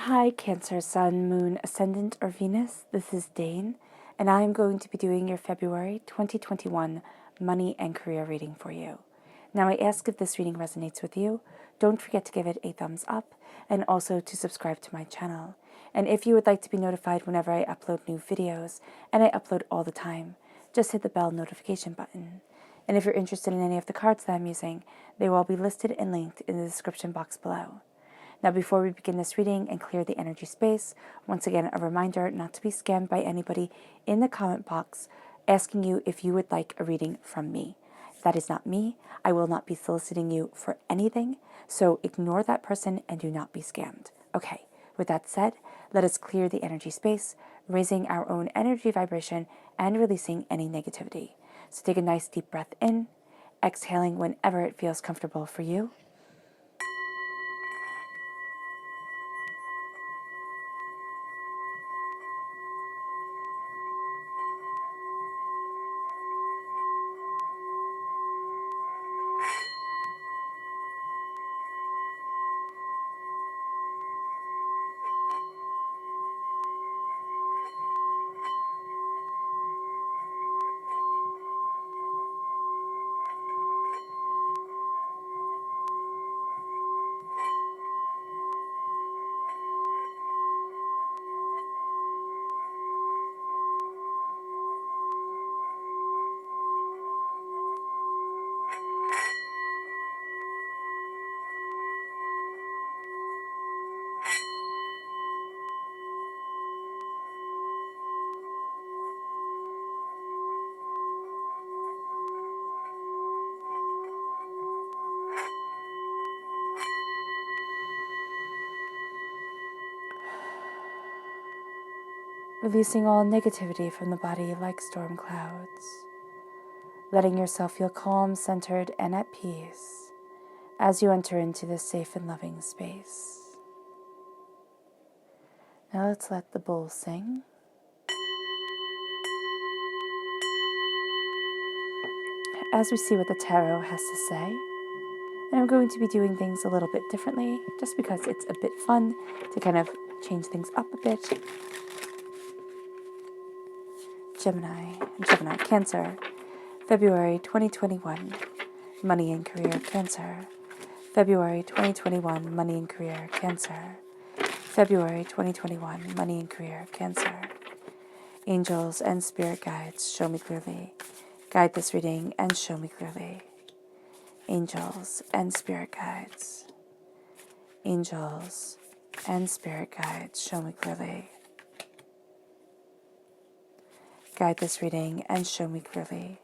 Hi, Cancer, Sun, Moon, Ascendant, or Venus. This is Dane, and I am going to be doing your February 2021 money and career reading for you. Now, I ask if this reading resonates with you, don't forget to give it a thumbs up and also to subscribe to my channel. And if you would like to be notified whenever I upload new videos, and I upload all the time, just hit the bell notification button. And if you're interested in any of the cards that I'm using, they will all be listed and linked in the description box below. Now, before we begin this reading and clear the energy space, once again, a reminder not to be scammed by anybody in the comment box asking you if you would like a reading from me. That is not me. I will not be soliciting you for anything, so ignore that person and do not be scammed. Okay, with that said, let us clear the energy space, raising our own energy vibration and releasing any negativity. So take a nice deep breath in, exhaling whenever it feels comfortable for you. Releasing all negativity from the body like storm clouds, letting yourself feel calm, centered, and at peace as you enter into this safe and loving space. Now let's let the bowl sing. As we see what the tarot has to say, and I'm going to be doing things a little bit differently just because it's a bit fun to kind of change things up a bit. Gemini, Cancer, February 2021, money and career, Cancer. February 2021, money and career, Cancer. February 2021, money and career, Cancer. Angels and spirit guides, show me clearly. Guide this reading and show me clearly. Angels and spirit guides. Angels and spirit guides, show me clearly. Guide this reading and show me clearly.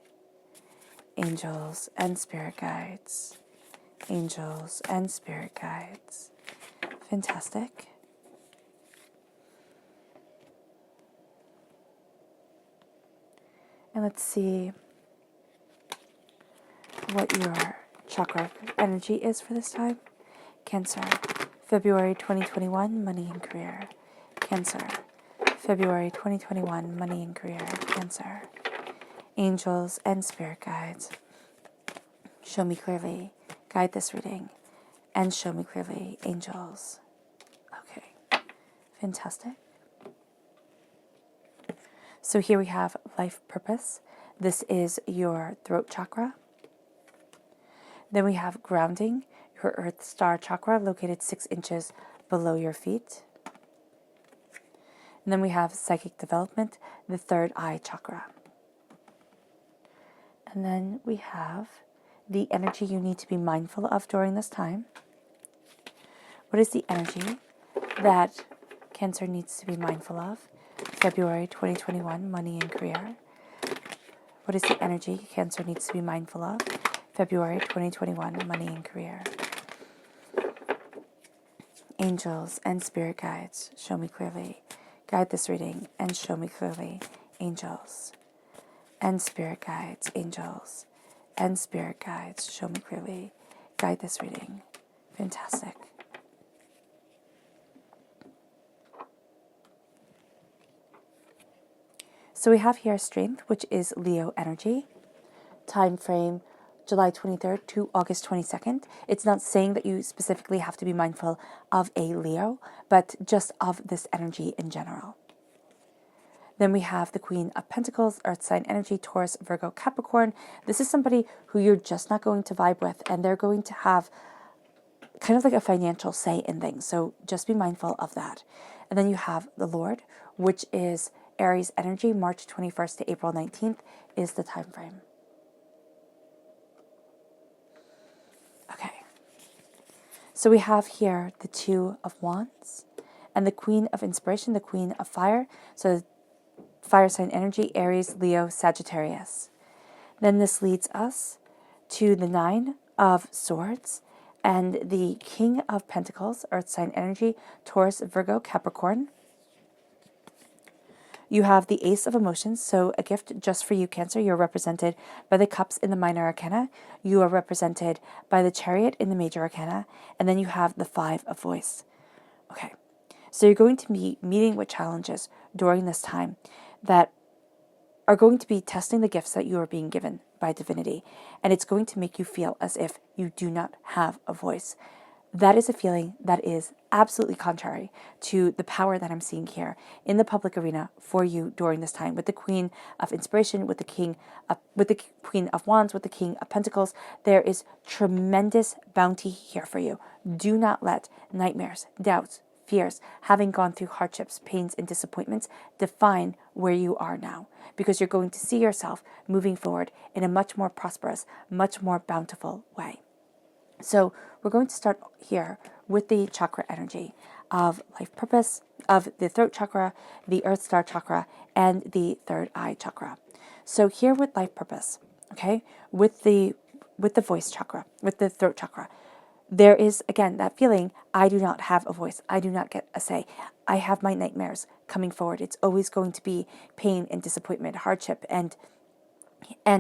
Angels and spirit guides. Angels and spirit guides. Fantastic. And let's see what your chakra energy is for this time. Cancer, February 2021, money and career. Cancer, February 2021, money and career. Cancer. Angels and spirit guides, show me clearly. Guide this reading and show me clearly. Angels. Okay, fantastic. So here we have life purpose. This is your throat chakra. Then we have grounding, your earth star chakra located 6 inches below your feet. And then we have psychic development, the third eye chakra. And then we have the energy you need to be mindful of during this time. What is the energy that Cancer needs to be mindful of? February 2021, money and career. What is the energy Cancer needs to be mindful of? February 2021, money and career. Angels and spirit guides, show me clearly. Guide this reading and show me clearly. Angels and spirit guides, angels and spirit guides, show me clearly. Guide this reading. Fantastic. So we have here strength, which is Leo energy. Time frame July 23rd to August 22nd. It's not saying that you specifically have to be mindful of a Leo, but just of this energy in general. Then we have the Queen of Pentacles, Earth sign energy, Taurus, Virgo, Capricorn. This is somebody who you're just not going to vibe with, and they're going to have kind of like a financial say in things. So just be mindful of that. And then you have the Lord, which is Aries energy, March 21st to April 19th is the time frame. Okay. So we have here the Two of Wands and the Queen of Inspiration, the Queen of Fire. So fire sign energy, Aries, Leo, Sagittarius. Then this leads us to the Nine of Swords and the King of Pentacles, Earth sign energy, Taurus, Virgo, Capricorn. You have the Ace of Emotions, so a gift just for you, Cancer. You're represented by the Cups in the Minor Arcana. You are represented by the Chariot in the Major Arcana. And then you have the Five of Voice. Okay, so you're going to be meeting with challenges during this time that are going to be testing the gifts that you are being given by divinity. And it's going to make you feel as if you do not have a voice. That is a feeling that is absolutely contrary to the power that I'm seeing here in the public arena for you during this time with the Queen of Inspiration, with the Queen of Wands, with the King of Pentacles. There is tremendous bounty here for you. Do not let nightmares, doubts, fears, having gone through hardships, pains, and disappointments define where you are now, because you're going to see yourself moving forward in a much more prosperous, much more bountiful way. So we're going to start here with the chakra energy of life purpose, of the throat chakra, the earth star chakra, and the third eye chakra. So here with life purpose, okay, with the voice chakra, with the throat chakra, there is, again, that feeling, I do not have a voice. I do not get a say. I have my nightmares coming forward. It's always going to be pain and disappointment, hardship, and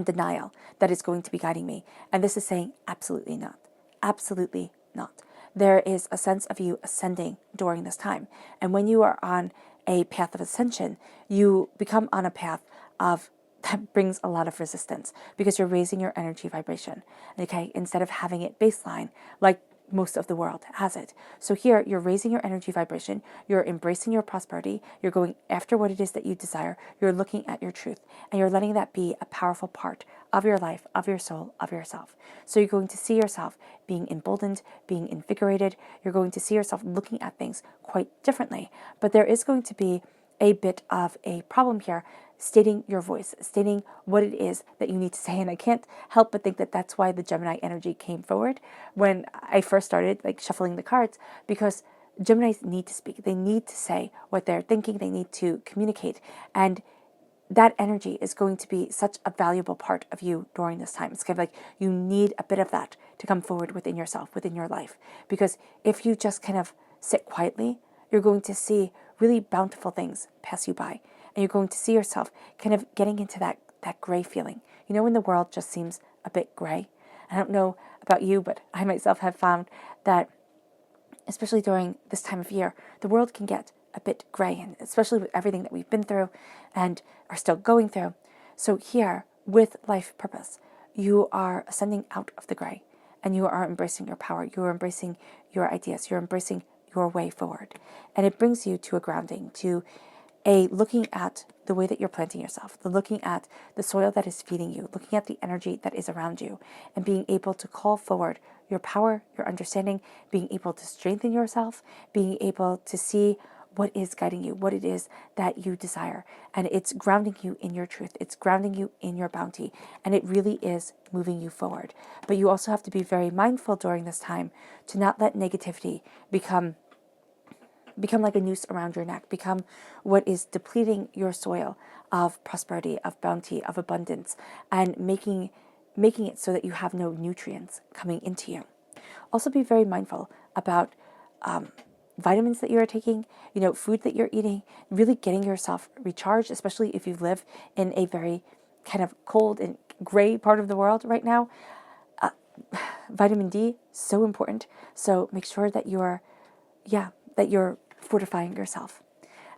denial that is going to be guiding me. And this is saying absolutely not. Absolutely not. There is a sense of you ascending during this time. And when you are on a path of ascension, you become on a path of that brings a lot of resistance because you're raising your energy vibration, okay, instead of having it baseline like most of the world has it. So here you're raising your energy vibration, you're embracing your prosperity, you're going after what it is that you desire, you're looking at your truth, and you're letting that be a powerful part of your life, of your soul, of yourself. So you're going to see yourself being emboldened, being invigorated, you're going to see yourself looking at things quite differently. But there is going to be a bit of a problem here, stating your voice, stating what it is that you need to say. And I can't help but think that that's why the Gemini energy came forward when I first started like shuffling the cards, because Geminis need to speak. They need to say what they're thinking. They need to communicate. And that energy is going to be such a valuable part of you during this time. It's kind of like you need a bit of that to come forward within yourself, within your life. Because if you just kind of sit quietly, you're going to see really bountiful things pass you by. And you're going to see yourself kind of getting into that gray feeling. You know, when the world just seems a bit gray? I don't know about you, but I myself have found that, especially during this time of year, the world can get a bit gray, and especially with everything that we've been through and are still going through. So here, with life purpose, you are ascending out of the gray, and you are embracing your power. You are embracing your ideas. You're embracing your way forward. And it brings you to a grounding, to a looking at the way that you're planting yourself, the looking at the soil that is feeding you, looking at the energy that is around you, and being able to call forward your power, your understanding, being able to strengthen yourself, being able to see what is guiding you, what it is that you desire. And it's grounding you in your truth. It's grounding you in your bounty. And it really is moving you forward. But you also have to be very mindful during this time to not let negativity become like a noose around your neck, become what is depleting your soil of prosperity, of bounty, of abundance, and making it so that you have no nutrients coming into you. Also be very mindful about vitamins that you are taking, food that you're eating, really getting yourself recharged, especially if you live in a very kind of cold and gray part of the world right now. Vitamin D, so important. So make sure that you're fortifying yourself.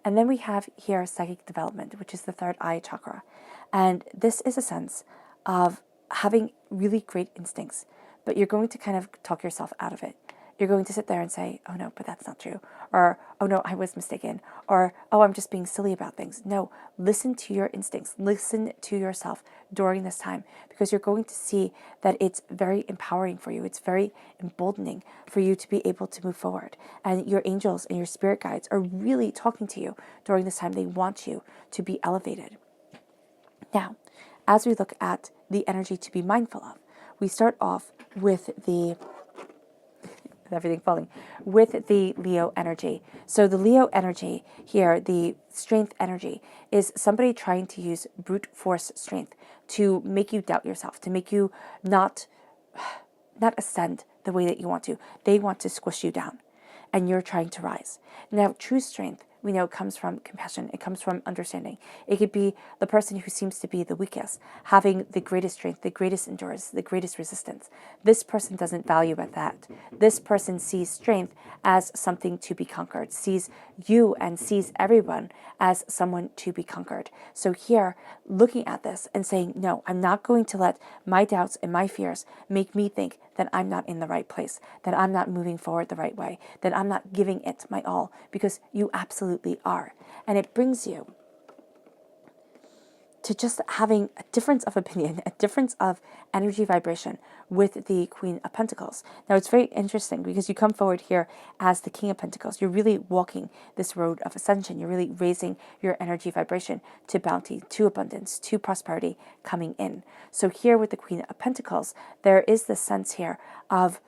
And then we have here psychic development, which is the third eye chakra. And this is a sense of having really great instincts, but you're going to kind of talk yourself out of it. You're going to sit there and say, oh no, but that's not true. Or, oh no, I was mistaken. Or, oh, I'm just being silly about things. No, listen to your instincts. Listen to yourself during this time, because you're going to see that it's very empowering for you. It's very emboldening for you to be able to move forward. And your angels and your spirit guides are really talking to you during this time. They want you to be elevated. Now, as we look at the energy to be mindful of, we start off with everything falling, with the Leo energy. So the Leo energy here, the strength energy, is somebody trying to use brute force strength to make you doubt yourself, to make you not ascend the way that you want to. They want to squish you down, and you're trying to rise. Now, true strength, we know, comes from compassion. It comes from understanding. It could be the person who seems to be the weakest, having the greatest strength, the greatest endurance, the greatest resistance. This person doesn't value that. This person sees strength as something to be conquered, sees you and sees everyone as someone to be conquered. So here, looking at this and saying, no, I'm not going to let my doubts and my fears make me think that I'm not in the right place, that I'm not moving forward the right way, that I'm not giving it my all, because you absolutely are. And it brings you to just having a difference of opinion, a difference of energy vibration with the Queen of Pentacles. Now, it's very interesting because you come forward here as the King of Pentacles. You're really walking this road of ascension. You're really raising your energy vibration to bounty, to abundance, to prosperity coming in. So here with the Queen of Pentacles, there is this sense here of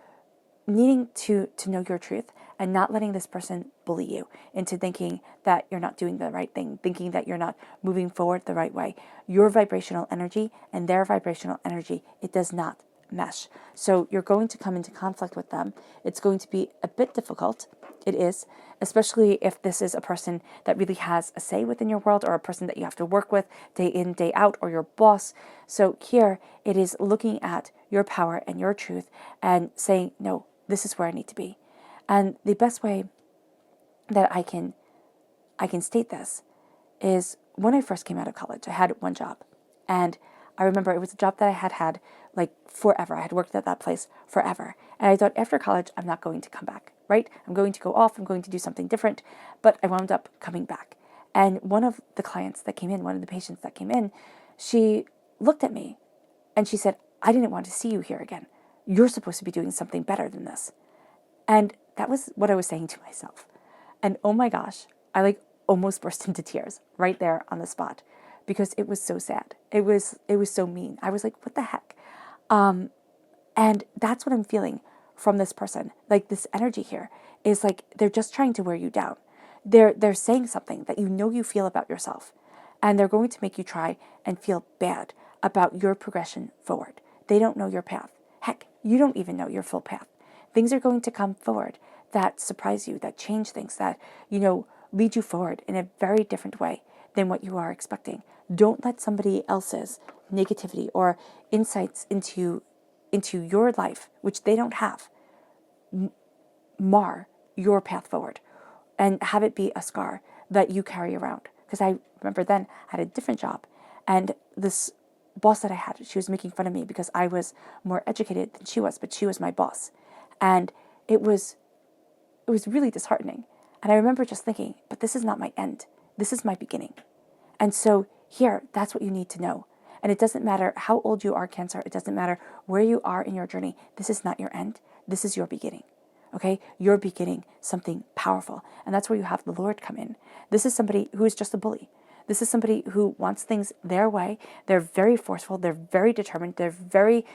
needing to know your truth and not letting this person bully you into thinking that you're not doing the right thing, thinking that you're not moving forward the right way. Your vibrational energy and their vibrational energy, it does not mesh. So you're going to come into conflict with them. It's going to be a bit difficult. It is, especially if this is a person that really has a say within your world, or a person that you have to work with day in, day out, or your boss. So here it is looking at your power and your truth and saying, no, this is where I need to be. And the best way that I can state this is, when I first came out of college, I had one job. And I remember it was a job that I had like forever. I had worked at that place forever. And I thought, after college, I'm not going to come back, right? I'm going to go off. I'm going to do something different. But I wound up coming back. And one of the clients that came in, one of the patients that came in, she looked at me and she said, I didn't want to see you here again. You're supposed to be doing something better than this. And that was what I was saying to myself. And oh my gosh, I like almost burst into tears right there on the spot, because it was so sad. It was so mean. I was like, what the heck? And that's what I'm feeling from this person. Like, this energy here is like they're just trying to wear you down. They're saying something that you know you feel about yourself, and they're going to make you try and feel bad about your progression forward. They don't know your path. Heck, you don't even know your full path. Things are going to come forward that surprise you, that change things, that, lead you forward in a very different way than what you are expecting. Don't let somebody else's negativity or insights into your life, which they don't have, mar your path forward and have it be a scar that you carry around. Because I remember then I had a different job, and this boss that I had, she was making fun of me because I was more educated than she was, but she was my boss. And it was really disheartening. And I remember just thinking, but this is not my end. This is my beginning. And so here, that's what you need to know. And it doesn't matter how old you are, Cancer. It doesn't matter where you are in your journey. This is not your end. This is your beginning. Okay? You're beginning something powerful. And that's where you have the Lord come in. This is somebody who is just a bully. This is somebody who wants things their way. They're very forceful. They're very determined. They're very,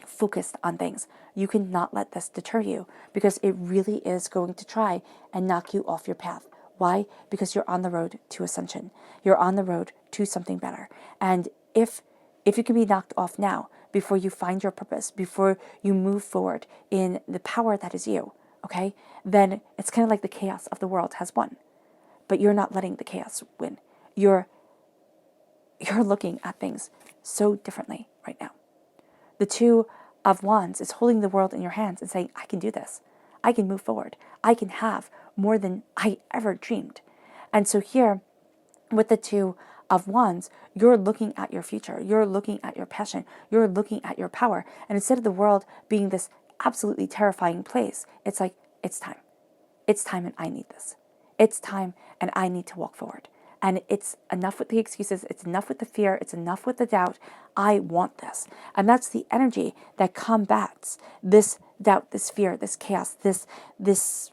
focused on things. You cannot let this deter you, because it really is going to try and knock you off your path. Why? Because you're on the road to ascension. You're on the road to something better. And if you can be knocked off now, before you find your purpose, before you move forward in the power that is you, okay, then it's kind of like the chaos of the world has won. But you're not letting the chaos win. You're looking at things so differently right now. The Two of Wands is holding the world in your hands and saying, I can do this. I can move forward. I can have more than I ever dreamed. And so here, with the Two of Wands, you're looking at your future. You're looking at your passion. You're looking at your power. And instead of the world being this absolutely terrifying place, it's like, it's time. It's time and I need this. It's time and I need to walk forward. And it's enough with the excuses. It's enough with the fear. It's enough with the doubt. I want this. And that's the energy that combats this doubt, this fear, this chaos, this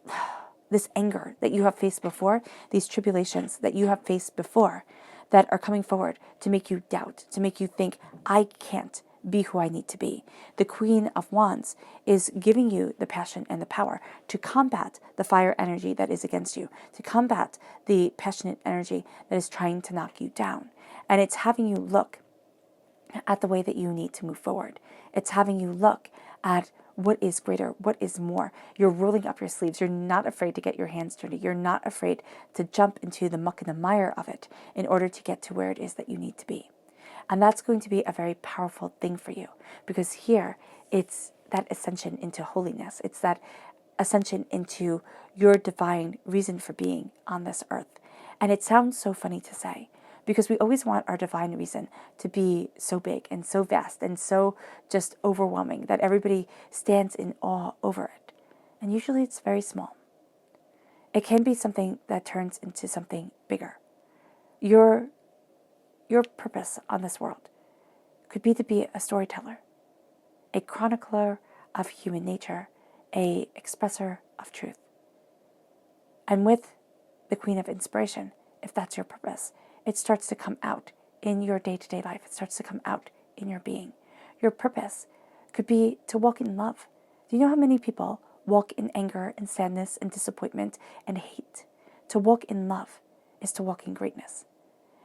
anger that you have faced before, these tribulations that you have faced before that are coming forward to make you doubt, to make you think, I can't be who I need to be. The Queen of Wands is giving you the passion and the power to combat the fire energy that is against you, to combat the passionate energy that is trying to knock you down. And it's having you look at the way that you need to move forward. It's having you look at what is greater, what is more. You're rolling up your sleeves. You're not afraid to get your hands dirty. You're not afraid to jump into the muck and the mire of it in order to get to where it is that you need to be. And that's going to be a very powerful thing for you, because here it's that ascension into holiness. It's that ascension into your divine reason for being on this earth. And it sounds so funny to say, because we always want our divine reason to be so big and so vast and so just overwhelming that everybody stands in awe over it. And usually it's very small. It can be something that turns into something bigger. Your purpose on this world could be to be a storyteller, a chronicler of human nature, a expresser of truth. And with the Queen of Inspiration, if that's your purpose, it starts to come out in your day-to-day life. It starts to come out in your being. Your purpose could be to walk in love. Do you know how many people walk in anger and sadness and disappointment and hate? To walk in love is to walk in greatness.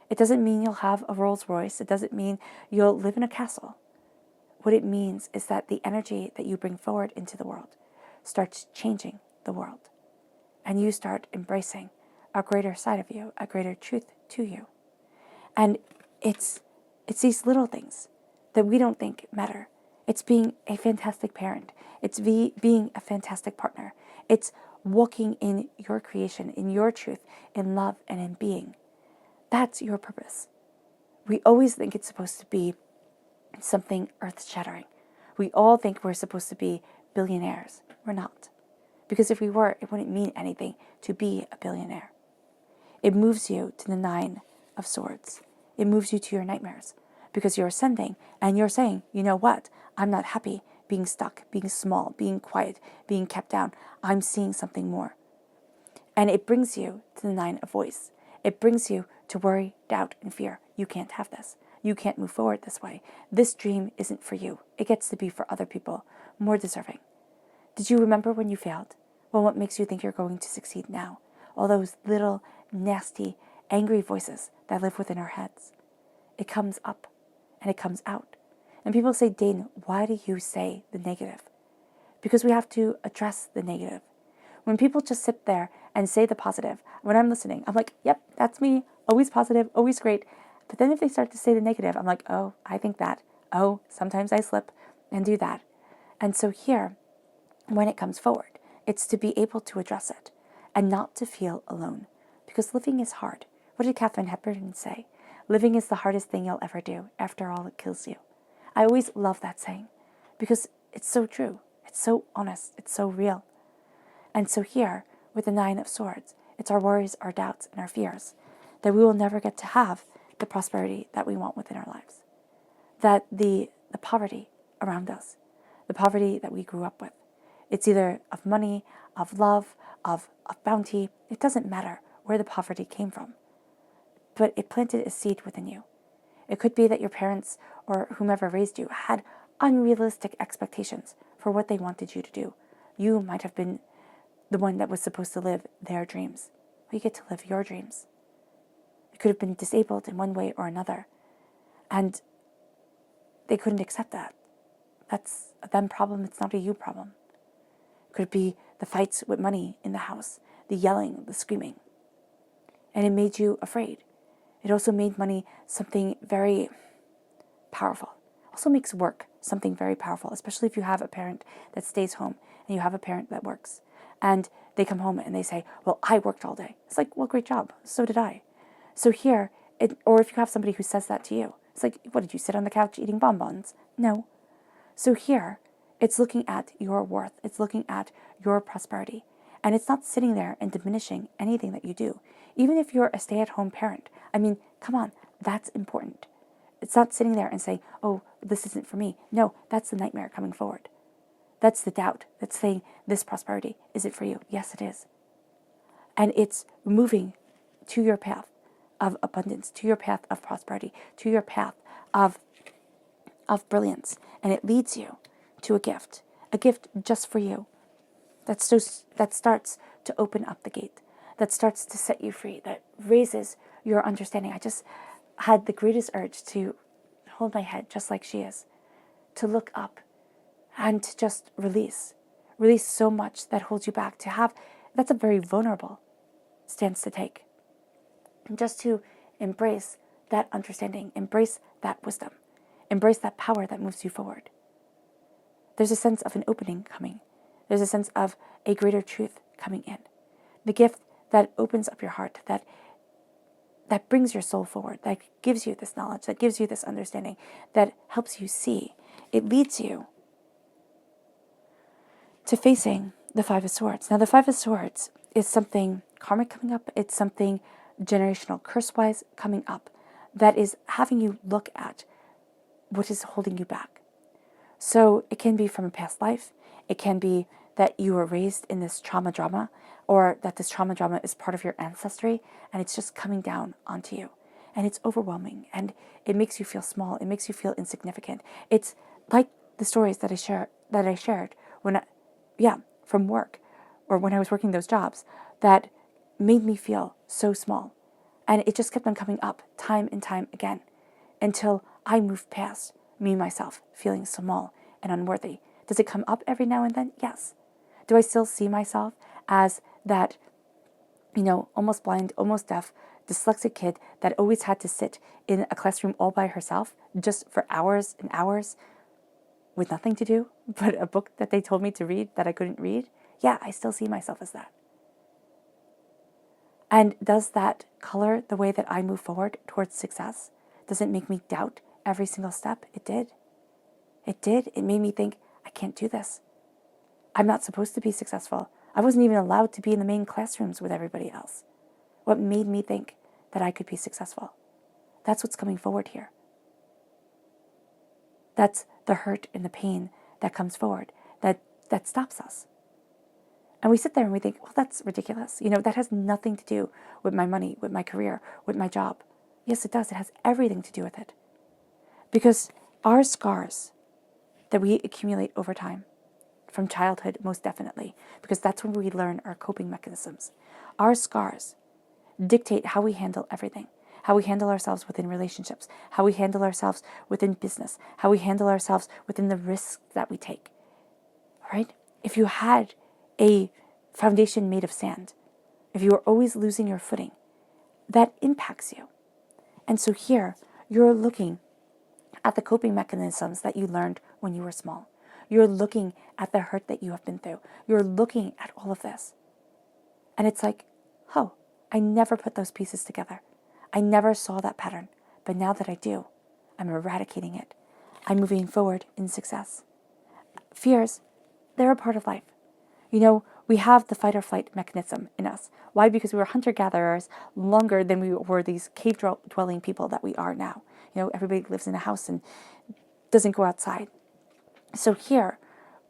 It doesn't mean you'll have a Rolls Royce. It doesn't mean you'll live in a castle. What it means is that the energy that you bring forward into the world starts changing the world. And you start embracing a greater side of you, a greater truth to you. And it's these little things that we don't think matter. It's being a fantastic parent. It's being a fantastic partner. It's walking in your creation, in your truth, in love and in being. That's your purpose. We always think it's supposed to be something earth-shattering. We all think we're supposed to be billionaires. We're not. Because if we were, it wouldn't mean anything to be a billionaire. It moves you to the 9 of Swords. It moves you to your nightmares. Because you're ascending and you're saying, you know what? I'm not happy being stuck, being small, being quiet, being kept down. I'm seeing something more. And it brings you to the 9 of Voice. It brings you to worry, doubt, and fear. You can't have this. You can't move forward this way. This dream isn't for you. It gets to be for other people, more deserving. Did you remember when you failed? Well, what makes you think you're going to succeed now? All those little, nasty, angry voices that live within our heads. It comes up and it comes out. And people say, Dane, why do you say the negative? Because we have to address the negative. When people just sit there and say the positive, when I'm listening, I'm like, yep, that's me. Always positive, always great. But then if they start to say the negative, I'm like, oh, I think that. Oh, sometimes I slip and do that. And so here, when it comes forward, it's to be able to address it and not to feel alone. Because living is hard. What did Katharine Hepburn say? Living is the hardest thing you'll ever do. After all, it kills you. I always love that saying because it's so true. It's so honest. It's so real. And so here, with the 9 of Swords, it's our worries, our doubts, and our fears that we will never get to have the prosperity that we want within our lives. That the poverty around us, the poverty that we grew up with, it's either of money, of love, of bounty. It doesn't matter where the poverty came from, but it planted a seed within you. It could be that your parents or whomever raised you had unrealistic expectations for what they wanted you to do. You might have been the one that was supposed to live their dreams. Well, you get to live your dreams. You could have been disabled in one way or another, and they couldn't accept that. That's a them problem, it's not a you problem. It could be the fights with money in the house, the yelling, the screaming. And it made you afraid. It also made money something very powerful. It also makes work something very powerful, especially if you have a parent that stays home and you have a parent that works. And they come home and they say, well, I worked all day. It's like, well, great job. So did I. So here, or if you have somebody who says that to you, it's like, what, did you sit on the couch eating bonbons? No. So here, it's looking at your worth. It's looking at your prosperity. And it's not sitting there and diminishing anything that you do. Even if you're a stay-at-home parent, I mean, come on, that's important. It's not sitting there and saying, oh, this isn't for me. No, that's the nightmare coming forward. That's the doubt that's saying, this prosperity, is it for you? Yes, it is. And it's moving to your path of abundance, to your path of prosperity, to your path of brilliance. And it leads you to a gift just for you. That starts to open up the gate, that starts to set you free, that raises your understanding. I just had the greatest urge to hold my head just like she is, to look up and to just release so much that holds you back. That's a very vulnerable stance to take. And just to embrace that understanding, embrace that wisdom, embrace that power that moves you forward. There's a sense of an opening coming. There's a sense of a greater truth coming in. The gift that opens up your heart, that brings your soul forward, that gives you this knowledge, that gives you this understanding, that helps you see. It leads you to facing the Five of Swords. Now, the Five of Swords is something karmic coming up. It's something generational, curse-wise coming up, that is having you look at what is holding you back. So it can be from a past life. It can be that you were raised in this trauma drama, or that this trauma drama is part of your ancestry, and it's just coming down onto you. And it's overwhelming, and it makes you feel small. It makes you feel insignificant. It's like the stories that I shared from work, or when I was working those jobs, that made me feel so small. And it just kept on coming up time and time again until I moved past me, myself, feeling small and unworthy. Does it come up every now and then? Yes. Do I still see myself as that, almost blind, almost deaf, dyslexic kid that always had to sit in a classroom all by herself just for hours and hours with nothing to do but a book that they told me to read that I couldn't read? Yeah, I still see myself as that. And does that color the way that I move forward towards success? Does it make me doubt every single step? It did. It did. It made me think, I can't do this. I'm not supposed to be successful. I wasn't even allowed to be in the main classrooms with everybody else. What made me think that I could be successful? That's what's coming forward here. That's the hurt and the pain that comes forward, that stops us. And we sit there and we think, well, that's ridiculous. That has nothing to do with my money, with my career, with my job. Yes, it does. It has everything to do with it. Because our scars that we accumulate over time, from childhood, most definitely, because that's when we learn our coping mechanisms. Our scars dictate how we handle everything, how we handle ourselves within relationships, how we handle ourselves within business, how we handle ourselves within the risks that we take, right? If you had a foundation made of sand, if you are always losing your footing, that impacts you. And so here, you're looking at the coping mechanisms that you learned when you were small. You're looking at the hurt that you have been through. You're looking at all of this. And it's like, oh, I never put those pieces together. I never saw that pattern. But now that I do, I'm eradicating it. I'm moving forward in success. Fears, they're a part of life. We have the fight or flight mechanism in us. Why? Because we were hunter-gatherers longer than we were these cave-dwelling people that we are now. Everybody lives in a house and doesn't go outside. So here,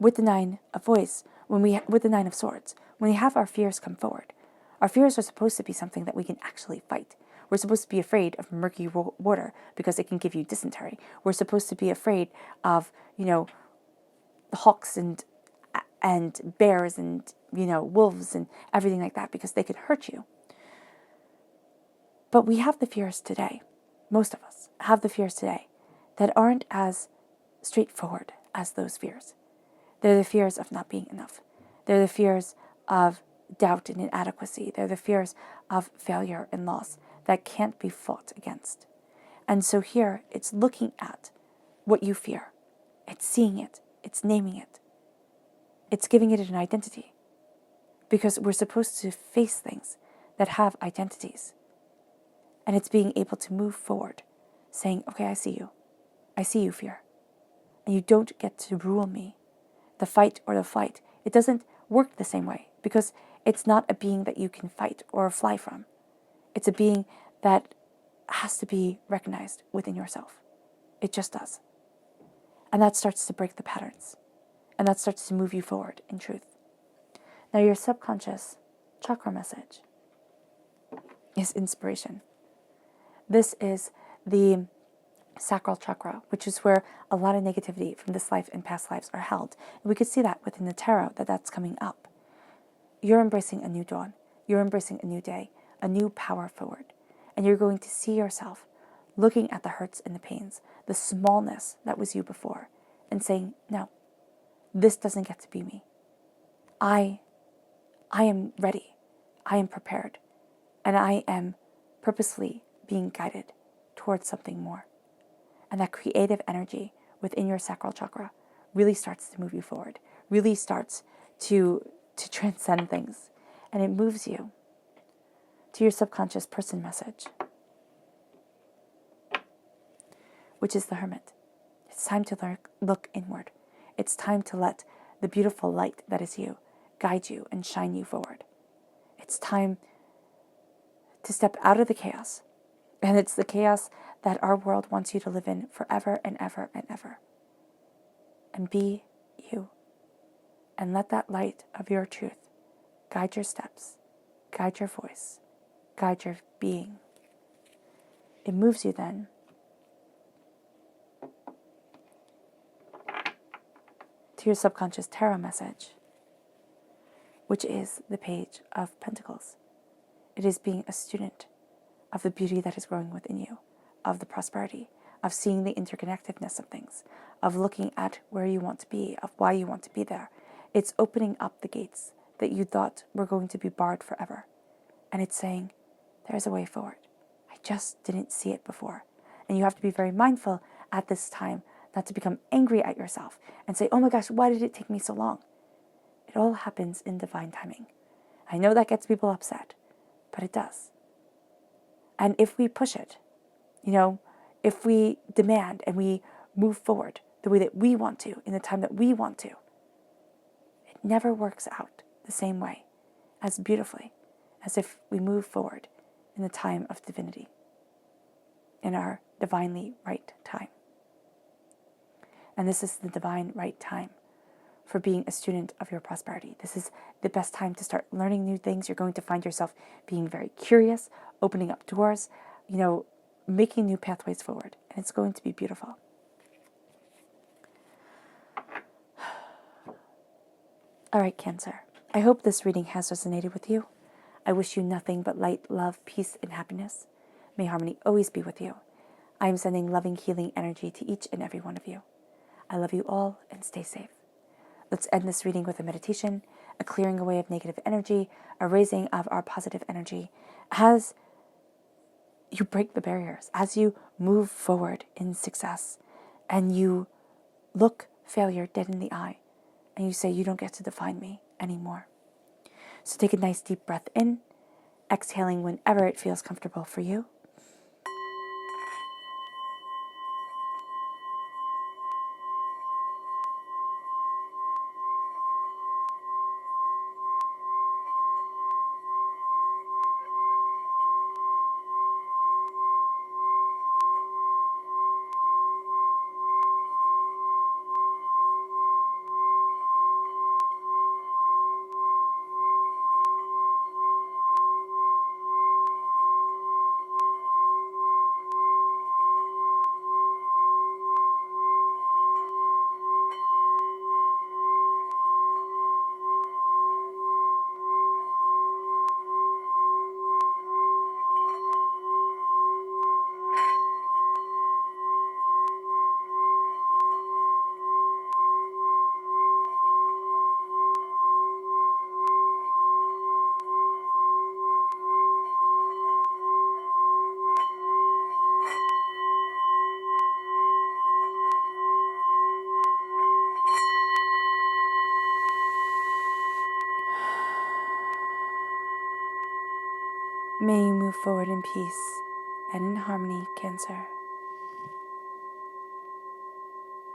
with the Nine of Voice, with the Nine of Swords, when we have our fears come forward, our fears are supposed to be something that we can actually fight. We're supposed to be afraid of murky water because it can give you dysentery. We're supposed to be afraid of, the hawks and bears and, wolves and everything like that because they could hurt you. But we have the fears today. Most of us have the fears today that aren't as straightforward as those fears. They're the fears of not being enough. They're the fears of doubt and inadequacy. They're the fears of failure and loss that can't be fought against. And so here, it's looking at what you fear. It's seeing it. It's naming it. It's giving it an identity. Because we're supposed to face things that have identities. And it's being able to move forward, saying, okay, I see you. I see you, fear. And you don't get to rule me. The fight or the flight, it doesn't work the same way because it's not a being that you can fight or fly from. It's a being that has to be recognized within yourself. It just does. And that starts to break the patterns. And that starts to move you forward in truth. Now, your subconscious chakra message is inspiration. This is the sacral chakra, which is where a lot of negativity from this life and past lives are held. And we could see that within the tarot, that's coming up. You're embracing a new dawn. You're embracing a new day, a new power forward. And you're going to see yourself looking at the hurts and the pains, the smallness that was you before, and saying, no, this doesn't get to be me. I am ready. I am prepared. And I am purposely being guided towards something more. And that creative energy within your sacral chakra really starts to move you forward, really starts to transcend things. And it moves you to your subconscious person message, which is the Hermit. It's time to look inward. It's time to let the beautiful light that is you guide you and shine you forward. It's time to step out of the chaos. And it's the chaos that our world wants you to live in forever and ever and ever. And be you. And let that light of your truth guide your steps, guide your voice, guide your being. It moves you then to your subconscious tarot message, which is the Page of Pentacles. It is being a student of the beauty that is growing within you, of the prosperity, of seeing the interconnectedness of things, of looking at where you want to be, of why you want to be there. It's opening up the gates that you thought were going to be barred forever. And it's saying, there's a way forward. I just didn't see it before. And you have to be very mindful at this time not to become angry at yourself and say, oh my gosh, why did it take me so long? It all happens in divine timing. I know that gets people upset, but it does. And if we push it, if we demand and we move forward the way that we want to, in the time that we want to, it never works out the same way, as beautifully as if we move forward in the time of divinity, in our divinely right time. And this is the divine right time for being a student of your prosperity. This is the best time to start learning new things. You're going to find yourself being very curious, opening up doors, making new pathways forward. And it's going to be beautiful. All right, Cancer. I hope this reading has resonated with you. I wish you nothing but light, love, peace, and happiness. May harmony always be with you. I am sending loving, healing energy to each and every one of you. I love you all and stay safe. Let's end this reading with a meditation, a clearing away of negative energy, a raising of our positive energy as you break the barriers, as you move forward in success and you look failure dead in the eye and you say, you don't get to define me anymore. So take a nice deep breath in, exhaling whenever it feels comfortable for you. May you move forward in peace. and in harmony, Cancer.